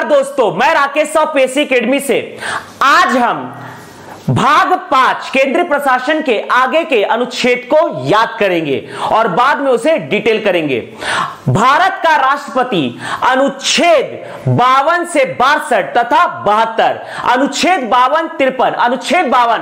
दोस्तों, मैं राकेश साहू पेशी एकेडमी से आज हम भाग 5 केंद्रीय प्रशासन के आगे के अनुच्छेद को याद करेंगे और बाद में उसे डिटेल करेंगे। भारत का राष्ट्रपति अनुच्छेद 52 से 62 तथा 72, अनुच्छेद 52, 53, अनुच्छेद 52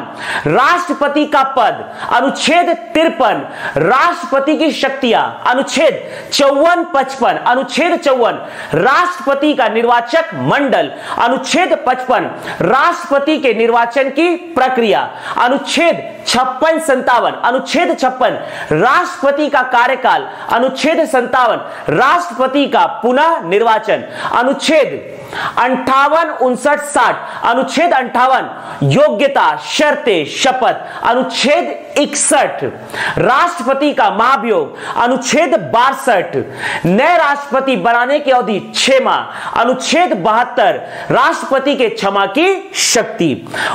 राष्ट्रपति का पद, अनुच्छेद 53 राष्ट्रपति की शक्तियां, अनुच्छेद 54, 55, अनुच्छेद 54 राष्ट्रपति का निर्वाचक मंडल, अनुच्छेद 55 राष्ट्रपति के निर्वाचन की प्रक्रिया, अनुच्छेद 56, 57, अनुच्छेद 56 राष्ट्रपति का कार्यकाल, अनुच्छेद 57 राष्ट्रपति का पुनः निर्वाचन, अनुच्छेद 58, 59, 60, अनुच्छेद 58 योग्यता, शर्तें, शपथ, अनुच्छेद 61 राष्ट्रपति का महाभियोग, अनुच्छेद 62 नए राष्ट्रपति बनाने की अवधि 6 माह, अनुच्छेद 72 राष्ट्रपति के क्षमा की शक्ति।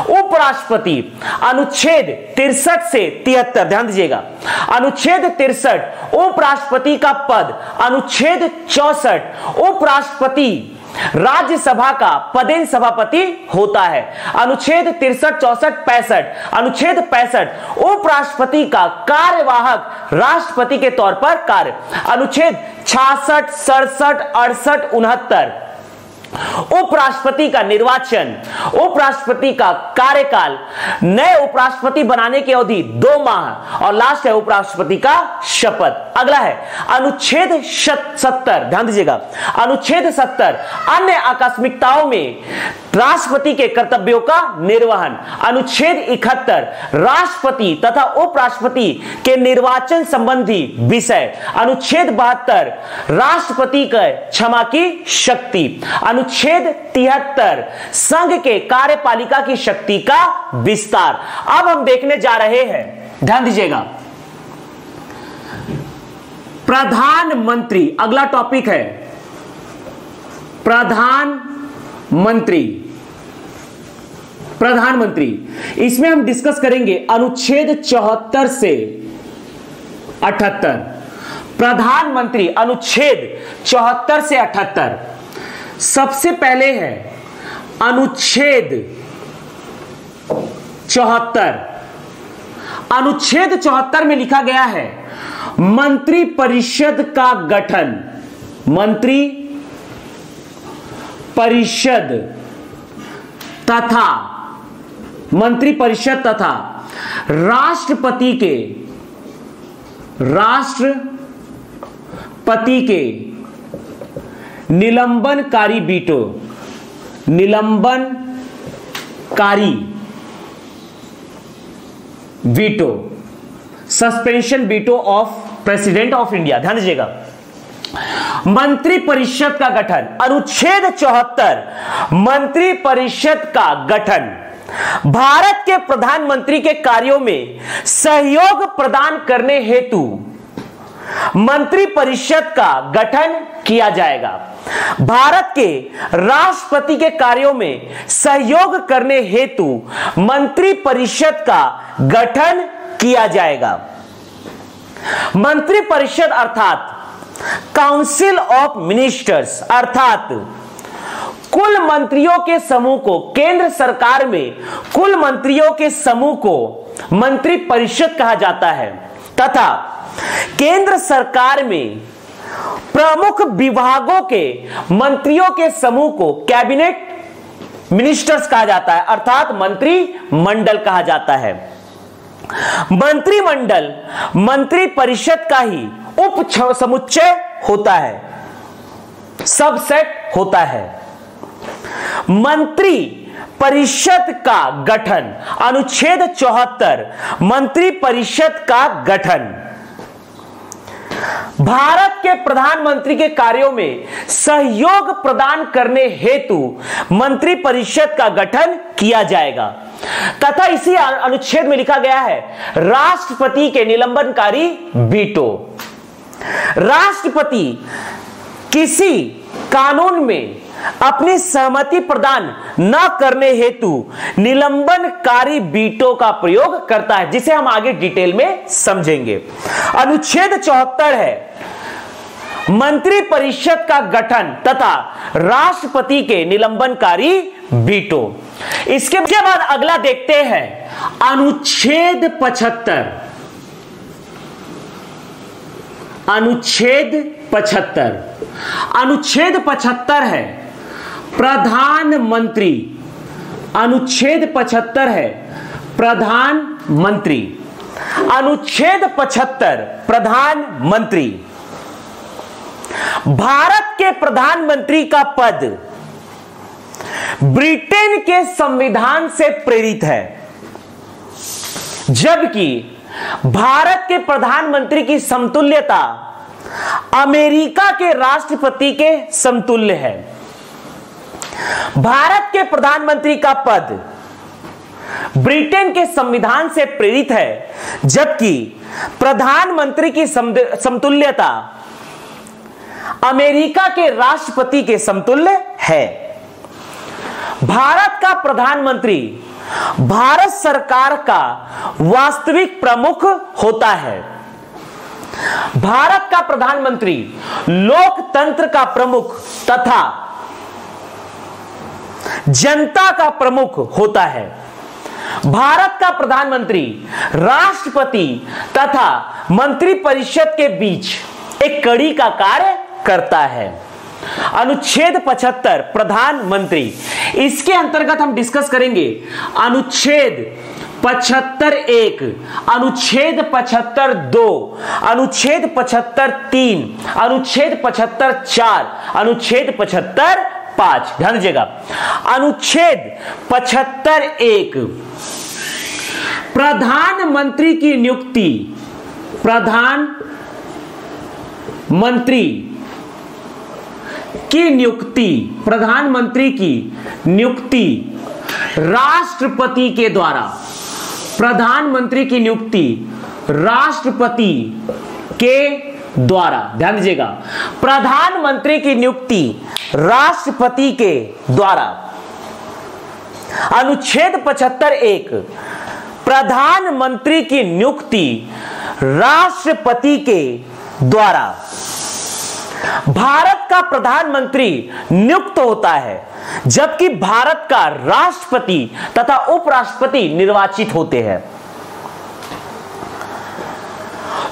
उपराष्ट्रपति अनुच्छेद 63 से 73, ध्यान दीजिएगा, अनुच्छेद 63 उपराष्ट्रपति का पद, अनुच्छेद 64 उपराष्ट्रपति राज्यसभा का पदेन सभापति होता है, अनुच्छेद 63, 64, 65, अनुच्छेद 65 उपराष्ट्रपति का कार्यवाहक राष्ट्रपति के तौर पर कार्य, अनुच्छेद 66, 67, 68, 69 उपराष्ट्रपति का निर्वाचन, उपराष्ट्रपति का कार्यकाल, नए उपराष्ट्रपति बनाने की अवधि 2 माह और लास्ट है उपराष्ट्रपति का शपथ। अगला है अनुच्छेद 70, ध्यान दीजिएगा, अनुच्छेद 70 अन्य आकस्मिकताओं में राष्ट्रपति के कर्तव्यों का निर्वहन, अनुच्छेद 71 राष्ट्रपति तथा उपराष्ट्रपति के निर्वाचन संबंधी विषय, अनुच्छेद 72 राष्ट्रपति के क्षमा की शक्ति, अनुच्छेद 73 संघ के कार्यपालिका की शक्ति का विस्तार। अब हम देखने जा रहे हैं, ध्यान दीजिएगा, प्रधानमंत्री। अगला टॉपिक है प्रधानमंत्री। प्रधानमंत्री इसमें हम डिस्कस करेंगे अनुच्छेद 74 से 78। प्रधानमंत्री अनुच्छेद 74 से 78। सबसे पहले है अनुच्छेद 74। अनुच्छेद 74 में लिखा गया है मंत्री परिषद का गठन, मंत्री परिषद तथा मंत्री परिषद तथा राष्ट्रपति के निलंबनकारी वीटो, निलंबनकारी veto, suspension veto of president of India. ध्यान दीजिएगा, मंत्री परिषद का गठन, अनुच्छेद 74 मंत्री परिषद का गठन भारत के प्रधानमंत्री के कार्यों में सहयोग प्रदान करने हेतु मंत्री परिषद का गठन किया जाएगा। भारत के राष्ट्रपति के कार्यों में सहयोग करने हेतु मंत्री परिषद का गठन किया जाएगा। मंत्री परिषद अर्थात काउंसिल ऑफ मिनिस्टर्स, अर्थात कुल मंत्रियों के समूह को, केंद्र सरकार में कुल मंत्रियों के समूह को मंत्री परिषद कहा जाता है तथा केंद्र सरकार में प्रमुख विभागों के मंत्रियों के समूह को कैबिनेट मिनिस्टर्स कहा जाता है, अर्थात मंत्री मंडल कहा जाता है। मंत्रिमंडल मंत्री परिषद का ही उप समुच्चय होता है, सबसेट होता है। मंत्री परिषद का गठन, अनुच्छेद 74 मंत्री परिषद का गठन भारत के प्रधानमंत्री के कार्यों में सहयोग प्रदान करने हेतु मंत्री परिषद का गठन किया जाएगा तथा इसी अनुच्छेद में लिखा गया है राष्ट्रपति के निलंबनकारी वीटो। राष्ट्रपति किसी कानून में अपनी सहमति प्रदान न करने हेतु निलंबनकारी वीटो का प्रयोग करता है, जिसे हम आगे डिटेल में समझेंगे। अनुच्छेद 74 है मंत्रिपरिषद का गठन तथा राष्ट्रपति के निलंबनकारी वीटो। इसके बाद अगला देखते हैं अनुच्छेद 75। अनुच्छेद 75, अनुच्छेद 75 है प्रधानमंत्री। अनुच्छेद 75 है प्रधानमंत्री। अनुच्छेद 75 प्रधानमंत्री। भारत के प्रधानमंत्री का पद ब्रिटेन के संविधान से प्रेरित है, जबकि भारत के प्रधानमंत्री की समतुल्यता अमेरिका के राष्ट्रपति के समतुल्य है। भारत के प्रधानमंत्री का पद ब्रिटेन के संविधान से प्रेरित है, जबकि प्रधानमंत्री की समतुल्यता अमेरिका के राष्ट्रपति के समतुल्य है। भारत का प्रधानमंत्री भारत सरकार का वास्तविक प्रमुख होता है। भारत का प्रधानमंत्री लोकतंत्र का प्रमुख तथा जनता का प्रमुख होता है। भारत का प्रधानमंत्री राष्ट्रपति तथा मंत्रिपरिषद के बीच एक कड़ी का कार्य करता है। अनुच्छेद 75 प्रधानमंत्री, इसके अंतर्गत हम डिस्कस करेंगे अनुच्छेद 75(1), अनुच्छेद 75(2), अनुच्छेद 75(3), अनुच्छेद 75(4), अनुच्छेद 75(5). ध्यान दीजिएगा। अनुच्छेद 75(1) प्रधानमंत्री की नियुक्ति, प्रधानमंत्री की नियुक्ति राष्ट्रपति के द्वारा, प्रधानमंत्री की नियुक्ति राष्ट्रपति के द्वारा। ध्यान दीजिएगा, प्रधानमंत्री की नियुक्ति राष्ट्रपति के द्वारा। अनुच्छेद 75(1) प्रधानमंत्री की नियुक्ति राष्ट्रपति के द्वारा। भारत का प्रधानमंत्री नियुक्त होता है, जबकि भारत का राष्ट्रपति तथा उपराष्ट्रपति निर्वाचित होते हैं।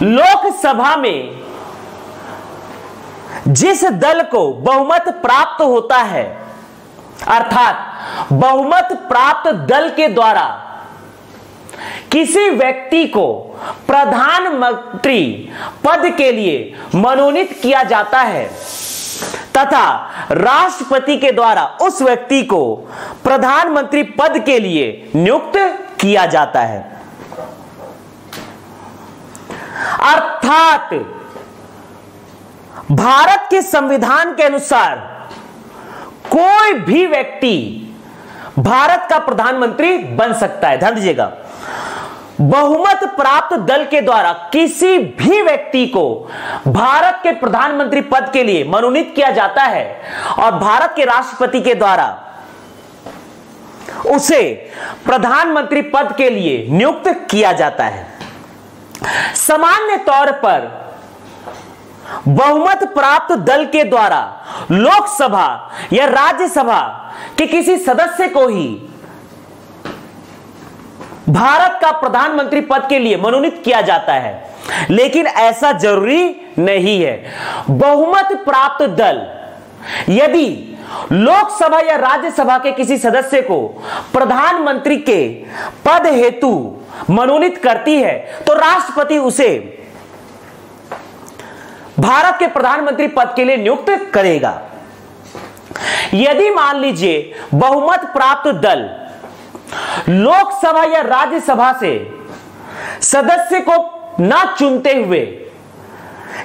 लोकसभा में जिस दल को बहुमत प्राप्त होता है, अर्थात बहुमत प्राप्त दल के द्वारा किसी व्यक्ति को प्रधानमंत्री पद के लिए मनोनीत किया जाता है तथा राष्ट्रपति के द्वारा उस व्यक्ति को प्रधानमंत्री पद के लिए नियुक्त किया जाता है। अर्थात भारत के संविधान के अनुसार कोई भी व्यक्ति भारत का प्रधानमंत्री बन सकता है। ध्यान दीजिएगा, बहुमत प्राप्त दल के द्वारा किसी भी व्यक्ति को भारत के प्रधानमंत्री पद के लिए मनोनीत किया जाता है और भारत के राष्ट्रपति के द्वारा उसे प्रधानमंत्री पद के लिए नियुक्त किया जाता है। सामान्य तौर पर बहुमत प्राप्त दल के द्वारा लोकसभा या राज्यसभा के किसी सदस्य को ही भारत का प्रधानमंत्री पद के लिए मनोनीत किया जाता है, लेकिन ऐसा जरूरी नहीं है। बहुमत प्राप्त दल यदि लोकसभा या राज्यसभा के किसी सदस्य को प्रधानमंत्री के पद हेतु मनोनीत करती है तो राष्ट्रपति उसे भारत के प्रधानमंत्री पद के लिए नियुक्त करेगा। यदि मान लीजिए बहुमत प्राप्त दल लोकसभा या राज्यसभा से सदस्य को ना चुनते हुए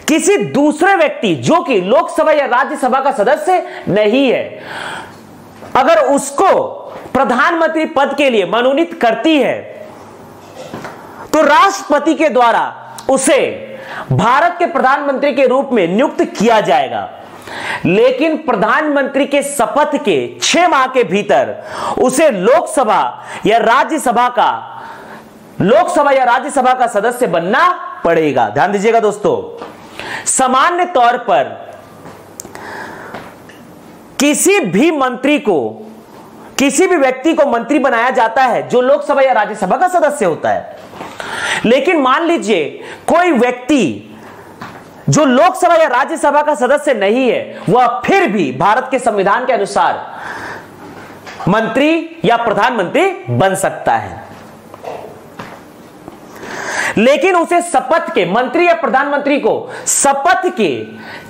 किसी दूसरे व्यक्ति जो कि लोकसभा या राज्यसभा का सदस्य नहीं है, अगर उसको प्रधानमंत्री पद के लिए मनोनीत करती है तो राष्ट्रपति के द्वारा उसे भारत के प्रधानमंत्री के रूप में नियुक्त किया जाएगा। लेकिन प्रधानमंत्री के शपथ के 6 माह के भीतर उसे लोकसभा या राज्यसभा का सदस्य बनना पड़ेगा। ध्यान दीजिएगा दोस्तों, सामान्य तौर पर किसी भी व्यक्ति को मंत्री बनाया जाता है जो लोकसभा या राज्यसभा का सदस्य होता है। लेकिन मान लीजिए कोई व्यक्ति जो लोकसभा या राज्यसभा का सदस्य नहीं है, वह फिर भी भारत के संविधान के अनुसार मंत्री या प्रधानमंत्री बन सकता है। लेकिन उसे शपथ के, मंत्री या प्रधानमंत्री को शपथ के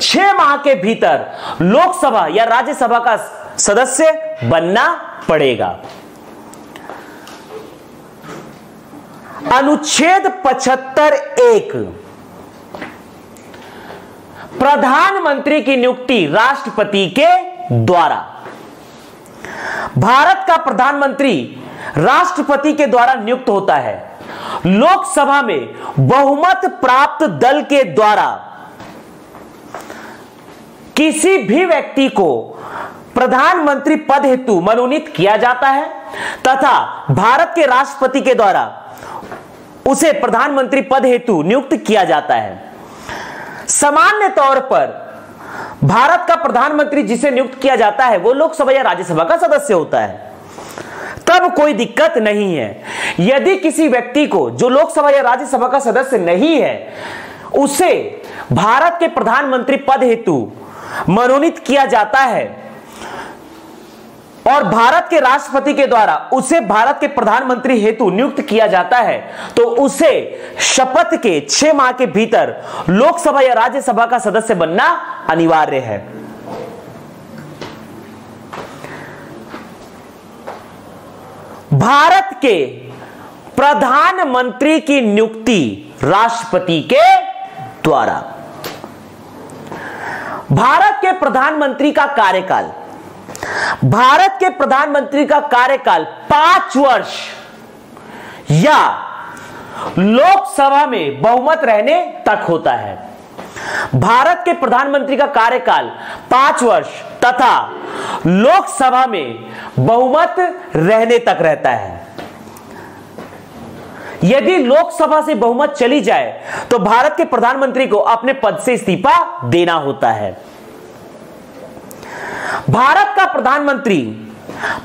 6 माह के भीतर लोकसभा या राज्यसभा का सदस्य बनना पड़ेगा। अनुच्छेद 75(1) प्रधानमंत्री की नियुक्ति राष्ट्रपति के द्वारा। भारत का प्रधानमंत्री राष्ट्रपति के द्वारा नियुक्त होता है। लोकसभा में बहुमत प्राप्त दल के द्वारा किसी भी व्यक्ति को प्रधानमंत्री पद हेतु मनोनीत किया जाता है तथा भारत के राष्ट्रपति के द्वारा उसे प्रधानमंत्री पद हेतु नियुक्त किया जाता है। सामान्य तौर पर भारत का प्रधानमंत्री जिसे नियुक्त किया जाता है वो लोकसभा या राज्यसभा का सदस्य होता है, तब कोई दिक्कत नहीं है। यदि किसी व्यक्ति को जो लोकसभा या राज्यसभा का सदस्य नहीं है उसे भारत के प्रधानमंत्री पद हेतु मनोनीत किया जाता है और भारत के राष्ट्रपति के द्वारा उसे भारत के प्रधानमंत्री हेतु नियुक्त किया जाता है, तो उसे शपथ के 6 माह के भीतर लोकसभा या राज्यसभा का सदस्य बनना अनिवार्य है। भारत के प्रधानमंत्री की नियुक्ति राष्ट्रपति के द्वारा। भारत के प्रधानमंत्री का कार्यकाल, भारत के प्रधानमंत्री का कार्यकाल 5 वर्ष या लोकसभा में बहुमत रहने तक होता है। भारत के प्रधानमंत्री का कार्यकाल 5 वर्ष तथा लोकसभा में बहुमत रहने तक रहता है। यदि लोकसभा से बहुमत चली जाए तो भारत के प्रधानमंत्री को अपने पद से इस्तीफा देना होता है। भारत का प्रधानमंत्री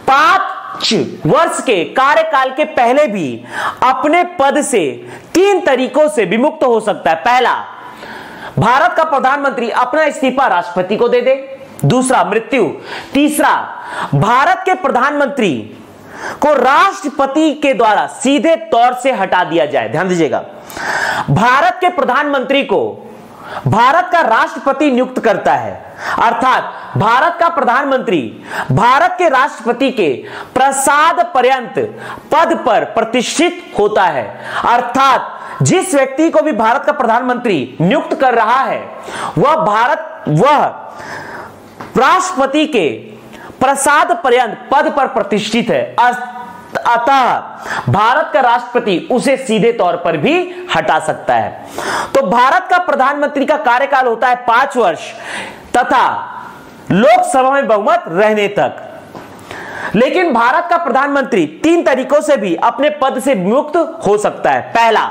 5 वर्ष के कार्यकाल के पहले भी अपने पद से 3 तरीकों से विमुक्त हो सकता है। पहला, भारत का प्रधानमंत्री अपना इस्तीफा राष्ट्रपति को दे दे। दूसरा, मृत्यु। तीसरा, भारत के प्रधानमंत्री को राष्ट्रपति के द्वारा सीधे तौर से हटा दिया जाए। ध्यान दीजिएगा, भारत के प्रधानमंत्री को भारत का राष्ट्रपति नियुक्त करता है, अर्थात भारत का प्रधानमंत्री भारत के राष्ट्रपति के प्रसाद पर्यंत पद पर प्रतिष्ठित होता है। अर्थात जिस व्यक्ति को भी भारत का प्रधानमंत्री नियुक्त कर रहा है वह राष्ट्रपति के प्रसाद पर्यंत पद पर प्रतिष्ठित है, अतः भारत का राष्ट्रपति उसे सीधे तौर पर भी हटा सकता है। तो भारत का प्रधानमंत्री का कार्यकाल होता है 5 वर्ष तथा लोकसभा में बहुमत रहने तक। लेकिन भारत का प्रधानमंत्री 3 तरीकों से भी अपने पद से मुक्त हो सकता है। पहला,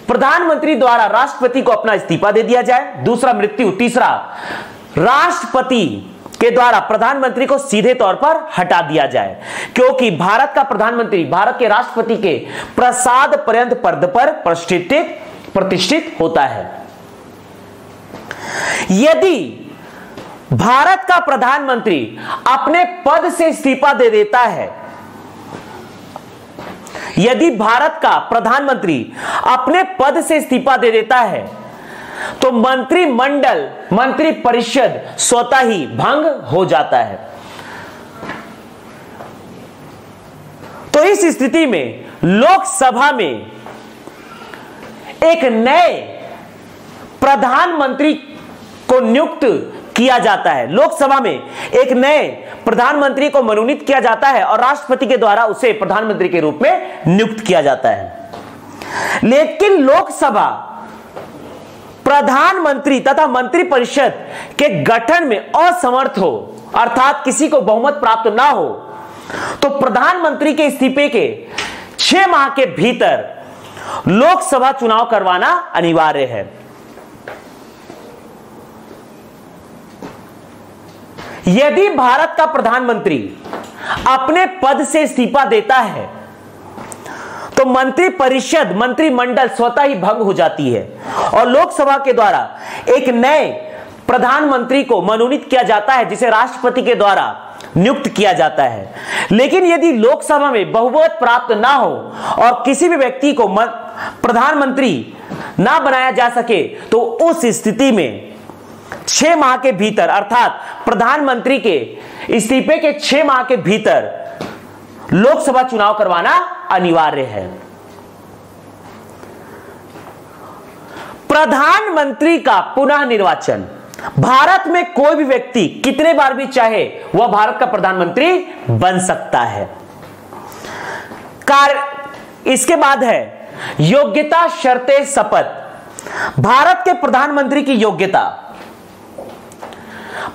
प्रधानमंत्री द्वारा राष्ट्रपति को अपना इस्तीफा दे दिया जाए। दूसरा, मृत्यु। तीसरा, राष्ट्रपति के द्वारा प्रधानमंत्री को सीधे तौर पर हटा दिया जाए, क्योंकि भारत का प्रधानमंत्री भारत के राष्ट्रपति के प्रसाद पर्यंत पद पर प्रतिष्ठित होता है। यदि भारत का प्रधानमंत्री अपने पद से इस्तीफा दे देता है, यदि भारत का प्रधानमंत्री अपने पद से इस्तीफा दे देता है तो मंत्रिमंडल, मंत्रिपरिषद स्वतः ही भंग हो जाता है। तो इस स्थिति में लोकसभा में एक नए प्रधानमंत्री को नियुक्त किया जाता है। लोकसभा में एक नए प्रधानमंत्री को मनोनीत किया जाता है और राष्ट्रपति के द्वारा उसे प्रधानमंत्री के रूप में नियुक्त किया जाता है। लेकिन लोकसभा प्रधानमंत्री तथा मंत्रिपरिषद के गठन में असमर्थ हो, अर्थात किसी को बहुमत प्राप्त ना हो, तो प्रधानमंत्री के इस्तीफे के 6 माह के भीतर लोकसभा चुनाव करवाना अनिवार्य है। यदि भारत का प्रधानमंत्री अपने पद से इस्तीफा देता है तो मंत्रिपरिषद, मंत्रिमंडल स्वतः ही भंग हो जाती है और लोकसभा के द्वारा एक नए प्रधानमंत्री को मनोनीत किया जाता है, जिसे राष्ट्रपति के द्वारा नियुक्त किया जाता है। लेकिन यदि लोकसभा में बहुमत प्राप्त ना हो और किसी भी व्यक्ति को प्रधानमंत्री ना बनाया जा सके तो उस स्थिति में 6 माह के भीतर, अर्थात प्रधानमंत्री के इस्तीफे के 6 माह के भीतर लोकसभा चुनाव करवाना अनिवार्य है। प्रधानमंत्री का पुनः निर्वाचन, भारत में कोई भी व्यक्ति कितने बार भी चाहे वह भारत का प्रधानमंत्री बन सकता है। इसके बाद है योग्यता, शर्तें, शपथ। भारत के प्रधानमंत्री की योग्यता,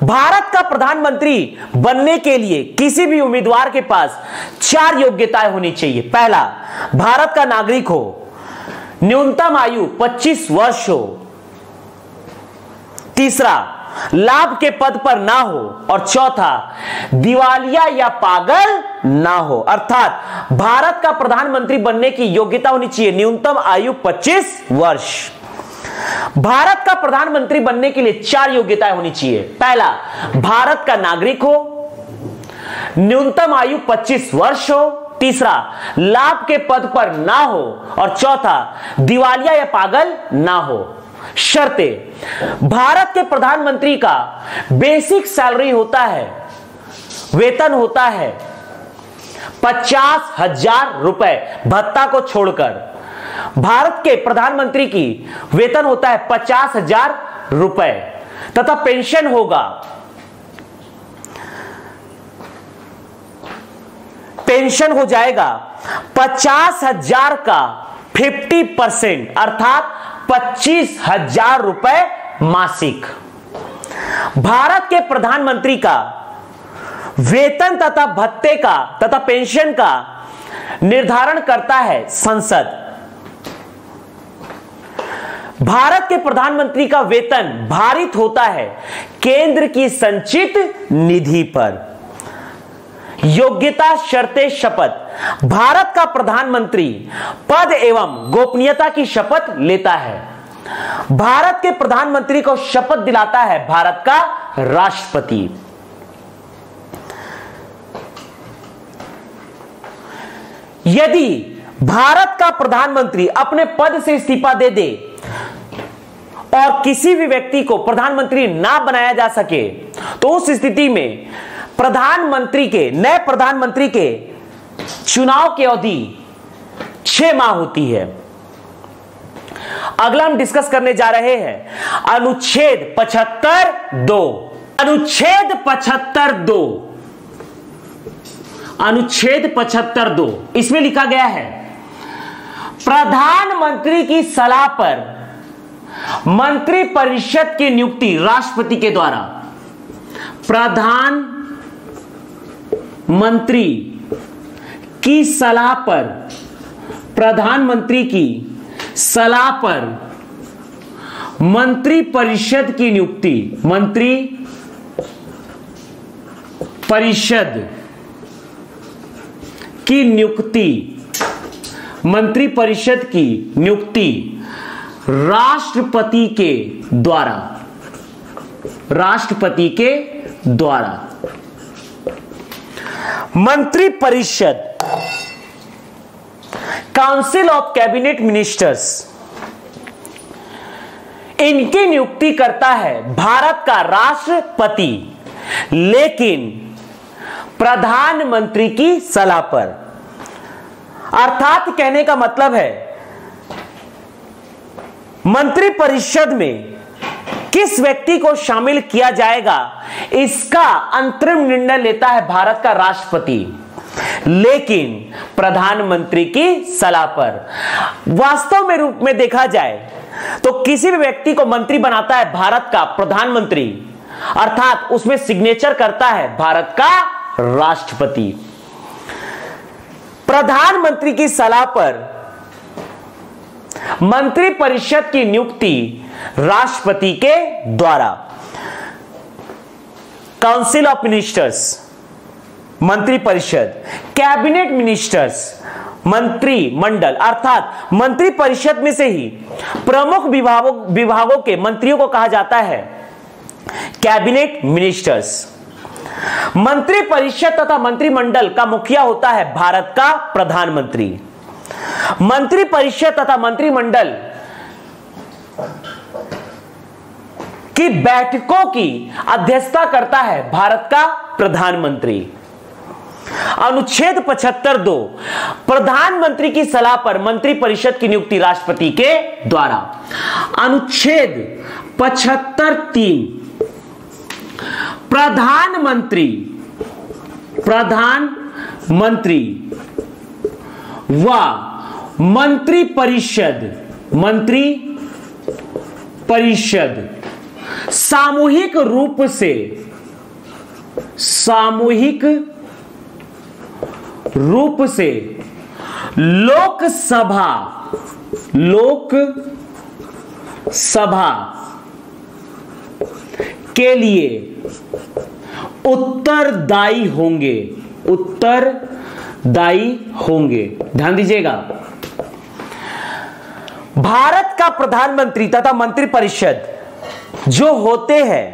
भारत का प्रधानमंत्री बनने के लिए किसी भी उम्मीदवार के पास 4 योग्यताएं होनी चाहिए। पहला, भारत का नागरिक हो, न्यूनतम आयु 25 वर्ष हो। तीसरा, लाभ के पद पर ना हो। और चौथा, दिवालिया या पागल ना हो। अर्थात भारत का प्रधानमंत्री बनने की योग्यता होनी चाहिए न्यूनतम आयु 25 वर्ष। भारत का प्रधानमंत्री बनने के लिए 4 योग्यताएं होनी चाहिए। पहला, भारत का नागरिक हो, न्यूनतम आयु 25 वर्ष हो। तीसरा, लाभ के पद पर ना हो। और चौथा, दिवालिया या पागल ना हो। शर्तें, भारत के प्रधानमंत्री का बेसिक सैलरी होता है, वेतन होता है 50,000 रुपए, भत्ता को छोड़कर भारत के प्रधानमंत्री की वेतन होता है 50,000 रुपए तथा पेंशन होगा, पेंशन हो जाएगा 50,000 का 50%, अर्थात 25,000 रुपए मासिक। भारत के प्रधानमंत्री का वेतन तथा भत्ते का तथा पेंशन का निर्धारण करता है संसद। भारत के प्रधानमंत्री का वेतन भारित होता है केंद्र की संचित निधि पर। योग्यता, शर्तें, शपथ। भारत का प्रधानमंत्री पद एवं गोपनीयता की शपथ लेता है। भारत के प्रधानमंत्री को शपथ दिलाता है भारत का राष्ट्रपति। यदि भारत का प्रधानमंत्री अपने पद से इस्तीफा दे और किसी भी व्यक्ति को प्रधानमंत्री ना बनाया जा सके तो उस स्थिति में नए प्रधानमंत्री के चुनाव की अवधि 6 माह होती है। अगला हम डिस्कस करने जा रहे हैं अनुच्छेद 75(2). अनुच्छेद 75(2), अनुच्छेद 75(2) इसमें लिखा गया है, प्रधानमंत्री की सलाह पर मंत्रिपरिषद की नियुक्ति राष्ट्रपति के द्वारा। प्रधानमंत्री की सलाह पर, प्रधानमंत्री की सलाह पर मंत्रिपरिषद की नियुक्ति, मंत्रिपरिषद की नियुक्ति, मंत्रिपरिषद की नियुक्ति राष्ट्रपति के द्वारा, राष्ट्रपति के द्वारा। मंत्रिपरिषद, काउंसिल ऑफ कैबिनेट मिनिस्टर्स, इनकी नियुक्ति करता है भारत का राष्ट्रपति, लेकिन प्रधानमंत्री की सलाह पर। अर्थात कहने का मतलब है मंत्रिपरिषद में किस व्यक्ति को शामिल किया जाएगा इसका अंतरिम निर्णय लेता है भारत का राष्ट्रपति, लेकिन प्रधानमंत्री की सलाह पर। वास्तव में रूप में देखा जाए तो किसी भी व्यक्ति को मंत्री बनाता है भारत का प्रधानमंत्री, अर्थात उसमें सिग्नेचर करता है भारत का राष्ट्रपति। प्रधानमंत्री की सलाह पर मंत्रिपरिषद की नियुक्ति राष्ट्रपति के द्वारा। काउंसिल ऑफ मिनिस्टर्स, मंत्री परिषद, कैबिनेट मिनिस्टर्स, मंत्रिमंडल, अर्थात मंत्री परिषद में से ही प्रमुख विभागों के मंत्रियों को कहा जाता है कैबिनेट मिनिस्टर्स। मंत्री परिषद तथा मंत्रिमंडल का मुखिया होता है भारत का प्रधानमंत्री। मंत्री परिषद तथा मंत्रिमंडल की बैठकों की अध्यक्षता करता है भारत का प्रधानमंत्री। अनुच्छेद 75(2) प्रधानमंत्री की सलाह पर मंत्री परिषद की नियुक्ति राष्ट्रपति के द्वारा। अनुच्छेद 75(3) प्रधानमंत्री व मंत्री परिषद सामूहिक रूप से लोकसभा के लिए उत्तरदायी होंगे। ध्यान दीजिएगा, भारत का प्रधानमंत्री तथा मंत्रिपरिषद जो होते हैं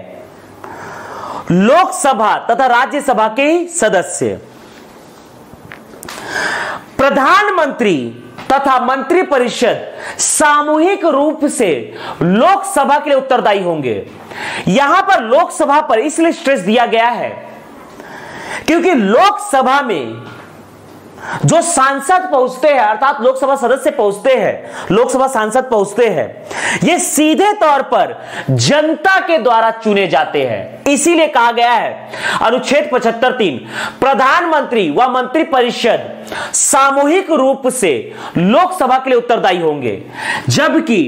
लोकसभा तथा राज्यसभा के सदस्य, प्रधानमंत्री तथा मंत्रिपरिषद सामूहिक रूप से लोकसभा के लिए उत्तरदायी होंगे। यहां पर लोकसभा पर इसलिए स्ट्रेस दिया गया है क्योंकि लोकसभा में जो सांसद पहुंचते हैं, अर्थात लोकसभा सदस्य पहुंचते हैं, लोकसभा सांसद पहुंचते हैं, ये सीधे तौर पर जनता के द्वारा चुने जाते हैं। इसीलिए कहा गया है अनुच्छेद 75(3) प्रधानमंत्री व मंत्रिपरिषद सामूहिक रूप से लोकसभा के लिए उत्तरदायी होंगे। जबकि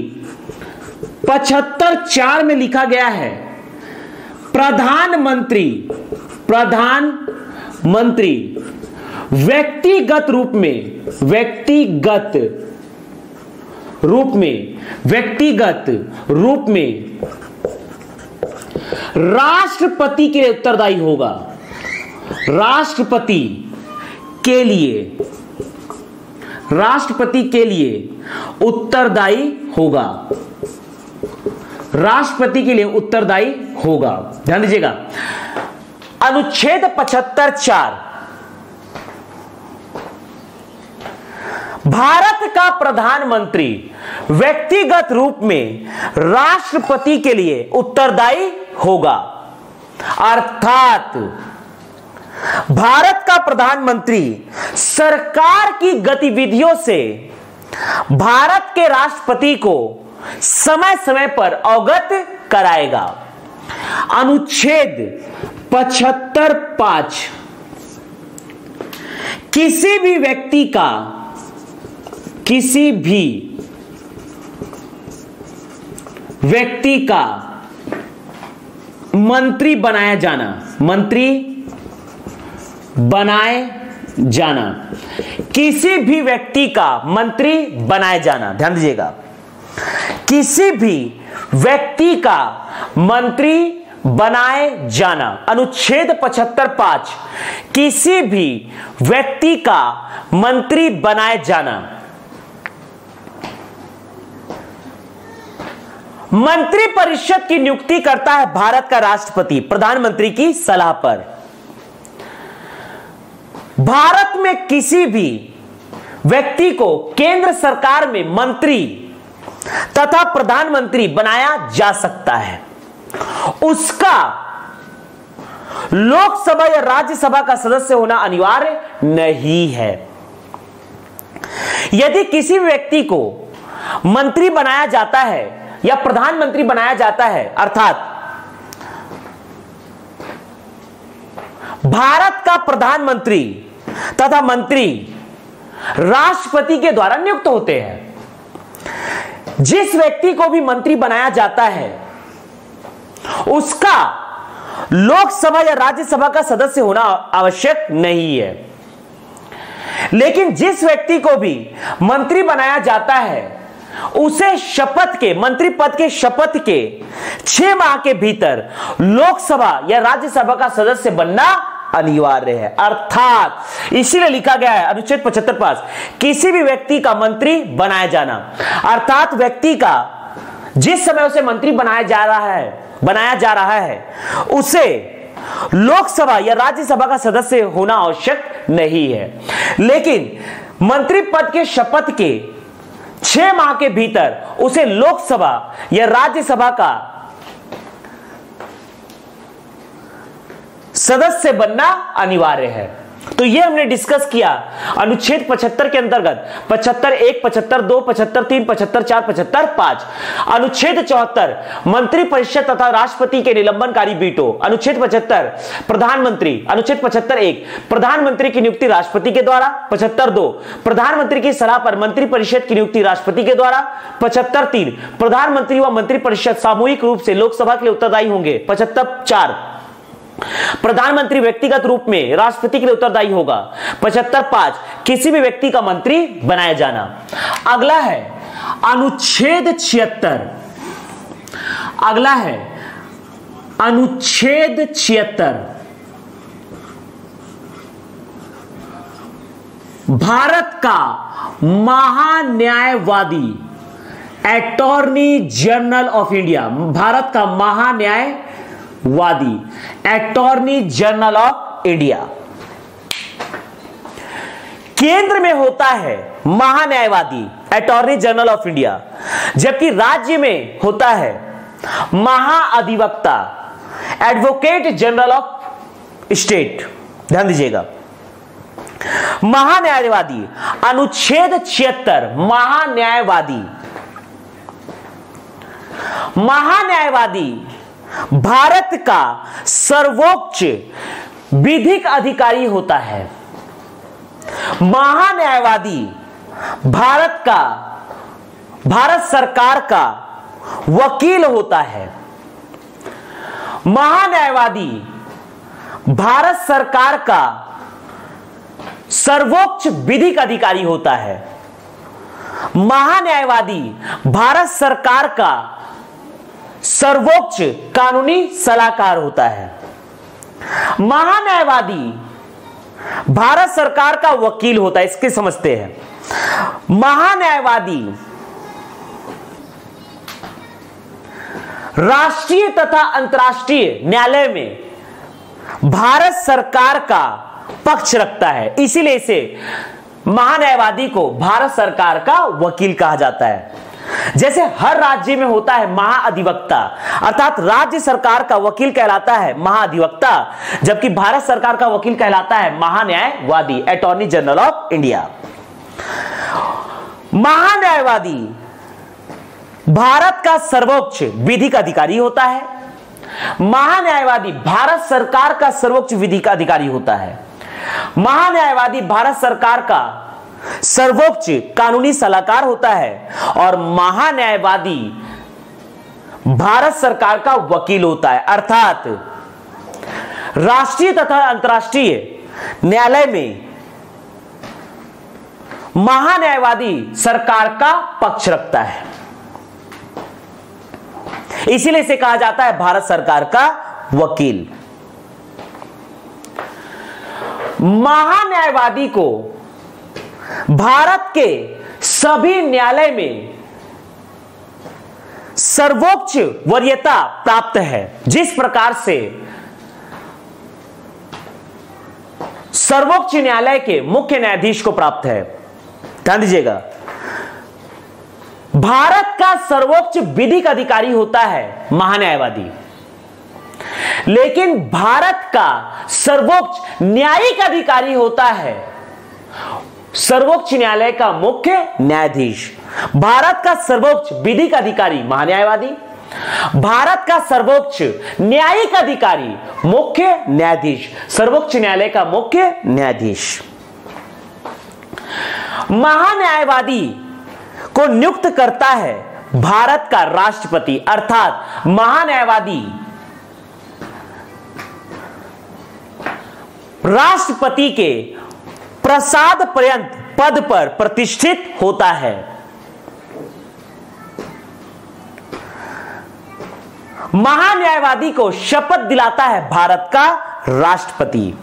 75(4) में लिखा गया है प्रधानमंत्री व्यक्तिगत रूप में राष्ट्रपति के लिए उत्तरदायी होगा। राष्ट्रपति के लिए उत्तरदायी होगा। ध्यान दीजिएगा, अनुच्छेद 75(4) भारत का प्रधानमंत्री व्यक्तिगत रूप में राष्ट्रपति के लिए उत्तरदायी होगा। अर्थात भारत का प्रधानमंत्री सरकार की गतिविधियों से भारत के राष्ट्रपति को समय समय पर अवगत कराएगा। अनुच्छेद 75(5) किसी भी व्यक्ति का मंत्री बनाए जाना, किसी भी व्यक्ति का मंत्री बनाए जाना। ध्यान दीजिएगा, किसी भी व्यक्ति का मंत्री बनाए जाना। अनुच्छेद 75(5) किसी भी व्यक्ति का मंत्री बनाए जाना। मंत्री परिषद की नियुक्ति करता है भारत का राष्ट्रपति प्रधानमंत्री की सलाह पर। भारत में किसी भी व्यक्ति को केंद्र सरकार में मंत्री तथा प्रधानमंत्री बनाया जा सकता है। उसका लोकसभा या राज्यसभा का सदस्य होना अनिवार्य नहीं है। यदि किसी व्यक्ति को मंत्री बनाया जाता है या प्रधानमंत्री बनाया जाता है, अर्थात भारत का प्रधानमंत्री तथा मंत्री राष्ट्रपति के द्वारा नियुक्त होते हैं। जिस व्यक्ति को भी मंत्री बनाया जाता है उसका लोकसभा या राज्यसभा का सदस्य होना आवश्यक नहीं है। लेकिन जिस व्यक्ति को भी मंत्री बनाया जाता है उसे शपथ के, मंत्री पद के शपथ के 6 माह के भीतर लोकसभा या राज्यसभा का सदस्य बनना अनिवार्य है। अर्थात इसीलिए लिखा गया है अनुच्छेद 75 पास, किसी भी व्यक्ति का मंत्री बनाया जाना, अर्थात व्यक्ति का जिस समय उसे मंत्री बनाया जा रहा है उसे लोकसभा या राज्यसभा का सदस्य होना आवश्यक नहीं है, लेकिन मंत्री पद के शपथ के 6 माह के भीतर उसे लोकसभा या राज्यसभा का सदस्य बनना अनिवार्य है। तो यह हमने डिस्कस किया अनुच्छेद 75 के अंतर्गत 75(1), 75(2), 75(3), 75(4), 75(5), अनुच्छेद 74 मंत्री परिषद तथा राष्ट्रपति के निलंबनकारी वीटो, अनुच्छेद 75 प्रधानमंत्री, अनुच्छेद 75(1) प्रधानमंत्री की नियुक्ति राष्ट्रपति के द्वारा, 75(2) प्रधानमंत्री की सलाह पर मंत्री परिषद की नियुक्ति राष्ट्रपति के द्वारा, 75(3) प्रधानमंत्री व मंत्री परिषद सामूहिक रूप से लोकसभा के लिए उत्तरदायी होंगे, 75(4) प्रधानमंत्री व्यक्तिगत रूप में राष्ट्रपति के लिए उत्तरदायी होगा, 75(5) किसी भी व्यक्ति का मंत्री बनाया जाना। अगला है अनुच्छेद 76, अगला है अनुच्छेद 76 भारत का महान्यायवादी, attorney general of India, Bharat का महान्यायवादी, अटॉर्नी जनरल ऑफ इंडिया। केंद्र में होता है महान्यायवादी, अटॉर्नी जनरल ऑफ इंडिया, जबकि राज्य में होता है महाअधिवक्ता, एडवोकेट जनरल ऑफ स्टेट। ध्यान दीजिएगा, महान्यायवादी, अनुच्छेद 76 महान्यायवादी, महान्यायवादी भारत का सर्वोच्च विधिक अधिकारी होता है। महान्यायवादी भारत सरकार का वकील होता है। महान्यायवादी भारत सरकार का सर्वोच्च विधिक अधिकारी होता है। महान्यायवादी भारत सरकार का सर्वोच्च कानूनी सलाहकार होता है। महान्यायवादी भारत सरकार का वकील होता है, इसके समझते हैं। महान्यायवादी राष्ट्रीय तथा अंतर्राष्ट्रीय न्यायालय में भारत सरकार का पक्ष रखता है, इसीलिए इसे महान्यायवादी को भारत सरकार का वकील कहा जाता है। जैसे हर राज्य में होता है महाअधिवक्ता, अर्थात राज्य सरकार का वकील कहलाता है महाअधिवक्ता, जबकि भारत सरकार का वकील कहलाता है महान्यायवादी, अटॉर्नी जनरल ऑफ इंडिया। महान्यायवादी भारत का सर्वोच्च विधिक अधिकारी होता है। महान्यायवादी भारत सरकार का सर्वोच्च विधिक अधिकारी होता है। महान्यायवादी भारत सरकार का सर्वोच्च कानूनी सलाहकार होता है और महान्यायवादी भारत सरकार का वकील होता है, अर्थात राष्ट्रीय तथा अंतर्राष्ट्रीय न्यायालय में महान्यायवादी सरकार का पक्ष रखता है, इसीलिए इसे कहा जाता है भारत सरकार का वकील। महान्यायवादी को भारत के सभी न्यायालय में सर्वोच्च वरीयता प्राप्त है, जिस प्रकार से सर्वोच्च न्यायालय के मुख्य न्यायाधीश को प्राप्त है। ध्यान दीजिएगा, भारत का सर्वोच्च विधिक अधिकारी होता है महान्यायवादी, लेकिन भारत का सर्वोच्च न्यायिक अधिकारी होता है सर्वोच्च न्यायालय का मुख्य न्यायाधीश। भारत का सर्वोच्च विधिक अधिकारी महान्यायवादी, भारत का सर्वोच्च न्यायिक अधिकारी मुख्य न्यायाधीश, सर्वोच्च न्यायालय का मुख्य न्यायाधीश। महान्यायवादी को नियुक्त करता है भारत का राष्ट्रपति, अर्थात महान्यायवादी राष्ट्रपति के प्रसाद पर्यंत पद पर प्रतिष्ठित होता है। महान्यायवादी को शपथ दिलाता है भारत का राष्ट्रपति।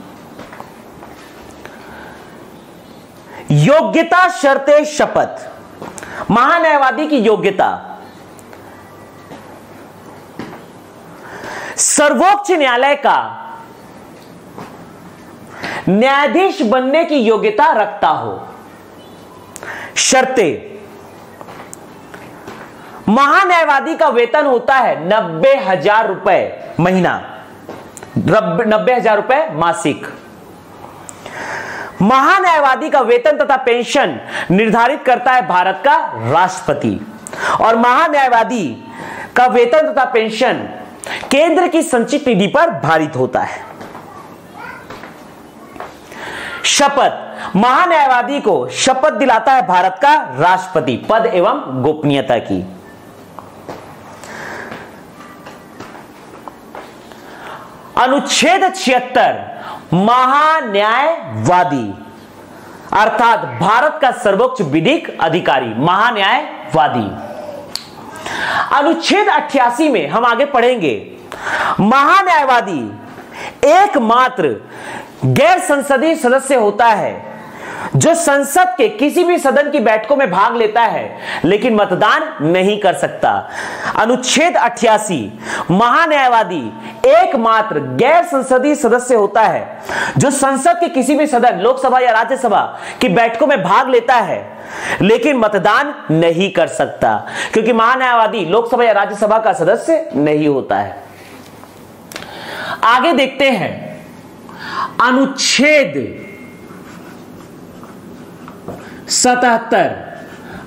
योग्यता शर्तें शपथ। महान्यायवादी की योग्यता, सर्वोच्च न्यायालय का न्यायाधीश बनने की योग्यता रखता हो। शर्तें, महान्यायवादी का वेतन होता है 90,000 रुपए महीना, 90,000 रुपए मासिक। महान्यायवादी का वेतन तथा पेंशन निर्धारित करता है भारत का राष्ट्रपति, और महान्यायवादी का वेतन तथा पेंशन केंद्र की संचित निधि पर भारित होता है। शपथ, महान्यायवादी को शपथ दिलाता है भारत का राष्ट्रपति पद एवं गोपनीयता की। अनुच्छेद 76, महान्यायवादी अर्थात भारत का सर्वोच्च विधिक अधिकारी, महान्यायवादी। अनुच्छेद 88 में हम आगे पढ़ेंगे, महान्यायवादी एकमात्र गैर संसदीय सदस्य होता है जो संसद के किसी भी सदन की बैठकों में भाग लेता है लेकिन मतदान नहीं कर सकता। अनुच्छेद 88, महान्यायवादी एकमात्र गैर संसदीय सदस्य होता है जो संसद के किसी भी सदन, लोकसभा या राज्यसभा की बैठकों में भाग लेता है लेकिन मतदान नहीं कर सकता, क्योंकि महान्यायवादी लोकसभा या राज्यसभा का सदस्य नहीं होता है। आगे देखते हैं अनुच्छेद 77।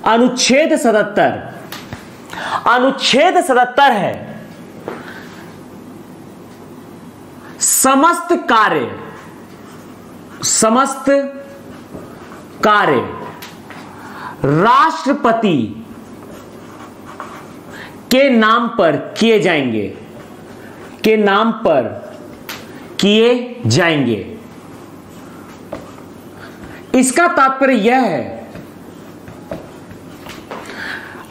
अनुच्छेद 77, अनुच्छेद 77 है समस्त कार्य राष्ट्रपति के नाम पर किए जाएंगे, के नाम पर किए जाएंगे। इसका तात्पर्य यह है,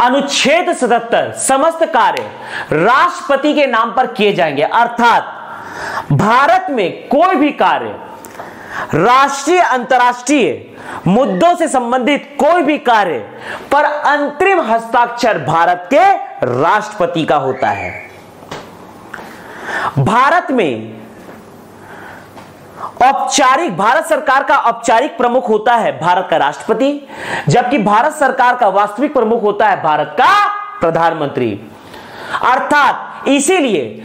अनुच्छेद 77 समस्त कार्य राष्ट्रपति के नाम पर किए जाएंगे, अर्थात भारत में कोई भी कार्य, राष्ट्रीय अंतर्राष्ट्रीय मुद्दों से संबंधित कोई भी कार्य पर अंतरिम हस्ताक्षर भारत के राष्ट्रपति का होता है। भारत में औपचारिक, भारत सरकार का औपचारिक प्रमुख होता है भारत का राष्ट्रपति, जबकि भारत सरकार का वास्तविक प्रमुख होता है भारत का प्रधानमंत्री। अर्थात इसीलिए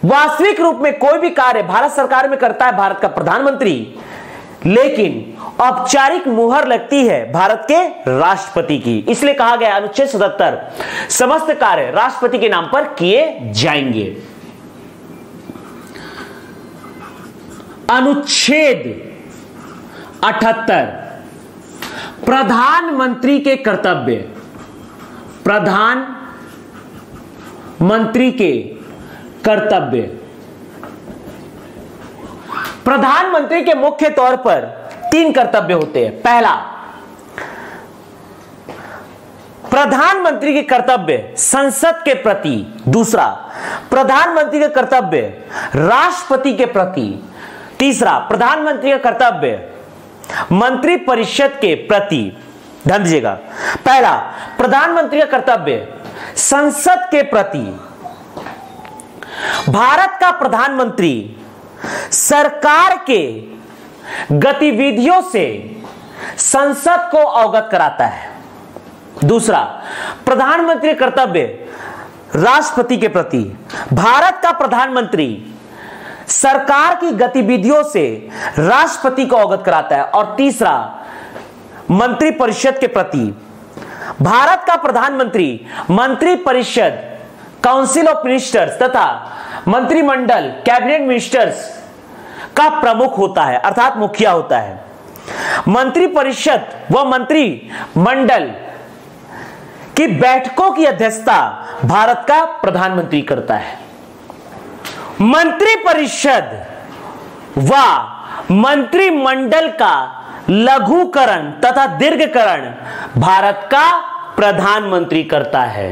वास्तविक रूप में कोई भी कार्य भारत सरकार में करता है भारत का प्रधानमंत्री, लेकिन औपचारिक मुहर लगती है भारत के राष्ट्रपति की। इसलिए कहा गया अनुच्छेद 77 समस्त कार्य राष्ट्रपति के नाम पर किए जाएंगे। अनुच्छेद 78 प्रधानमंत्री के कर्तव्य, प्रधानमंत्री के कर्तव्य। प्रधानमंत्री के मुख्य तौर पर 3 कर्तव्य होते हैं। पहला, प्रधानमंत्री के कर्तव्य संसद के प्रति। दूसरा, प्रधानमंत्री के कर्तव्य राष्ट्रपति के प्रति। तीसरा, प्रधानमंत्री का कर्तव्य मंत्रिपरिषद के प्रति। ध्यान दीजिएगा, पहला, प्रधानमंत्री का कर्तव्य संसद के प्रति। भारत का प्रधानमंत्री सरकार के गतिविधियों से संसद को अवगत कराता है। दूसरा, प्रधानमंत्री का कर्तव्य राष्ट्रपति के प्रति। भारत का प्रधानमंत्री सरकार की गतिविधियों से राष्ट्रपति को अवगत कराता है। और तीसरा, मंत्रिपरिषद के प्रति। भारत का प्रधानमंत्री मंत्रिपरिषद, काउंसिल ऑफ मिनिस्टर्स तथा मंत्रिमंडल, कैबिनेट मिनिस्टर्स का प्रमुख होता है, अर्थात मुखिया होता है। मंत्रिपरिषद व मंत्रिमंडल की बैठकों की अध्यक्षता भारत का प्रधानमंत्री करता है। मंत्रिपरिषद व मंत्रिमंडल का लघुकरण तथा दीर्घकरण भारत का प्रधानमंत्री करता है।